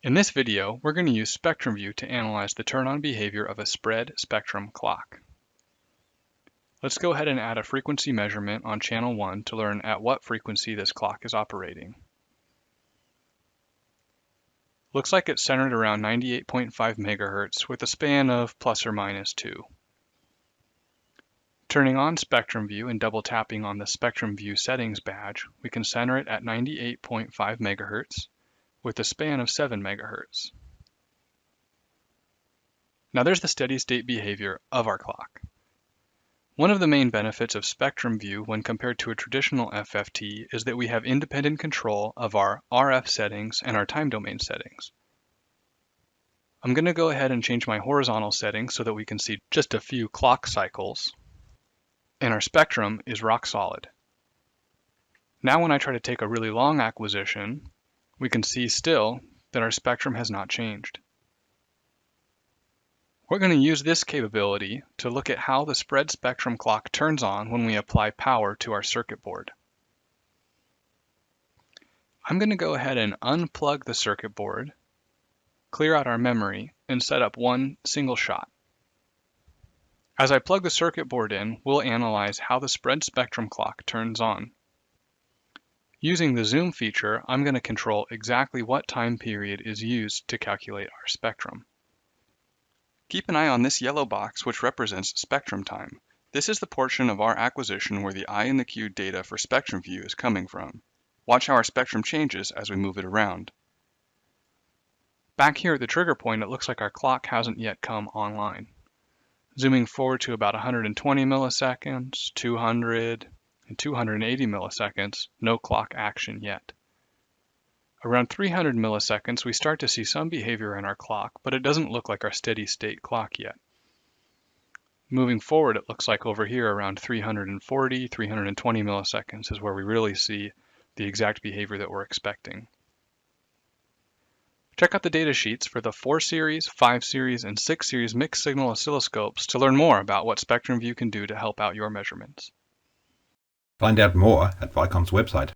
In this video, we're going to use Spectrum View to analyze the turn-on behavior of a spread spectrum clock. Let's go ahead and add a frequency measurement on channel 1 to learn at what frequency this clock is operating. Looks like it's centered around 98.5 MHz with a span of plus or minus 2. Turning on Spectrum View and double tapping on the Spectrum View settings badge, we can center it at 98.5 MHz with a span of 7 MHz. Now there's the steady state behavior of our clock. One of the main benefits of Spectrum View when compared to a traditional FFT is that we have independent control of our RF settings and our time domain settings. I'm going to go ahead and change my horizontal settings so that we can see just a few clock cycles, and our spectrum is rock solid. Now when I try to take a really long acquisition, we can see still that our spectrum has not changed. We're going to use this capability to look at how the spread spectrum clock turns on when we apply power to our circuit board. I'm going to go ahead and unplug the circuit board, clear out our memory, and set up one single shot. As I plug the circuit board in, we'll analyze how the spread spectrum clock turns on. Using the zoom feature, I'm going to control exactly what time period is used to calculate our spectrum. Keep an eye on this yellow box, which represents spectrum time. This is the portion of our acquisition where the I in the queue data for Spectrum View is coming from. Watch how our spectrum changes as we move it around. Back here at the trigger point, it looks like our clock hasn't yet come online. Zooming forward to about 120 milliseconds, 200, and 280 milliseconds, no clock action yet. Around 300 milliseconds, we start to see some behavior in our clock, but it doesn't look like our steady state clock yet. Moving forward, it looks like over here around 340, 320 milliseconds is where we really see the exact behavior that we're expecting. Check out the data sheets for the 4 series, 5 series, and 6 series mixed signal oscilloscopes to learn more about what Spectrum View can do to help out your measurements. Find out more at Vicom's website.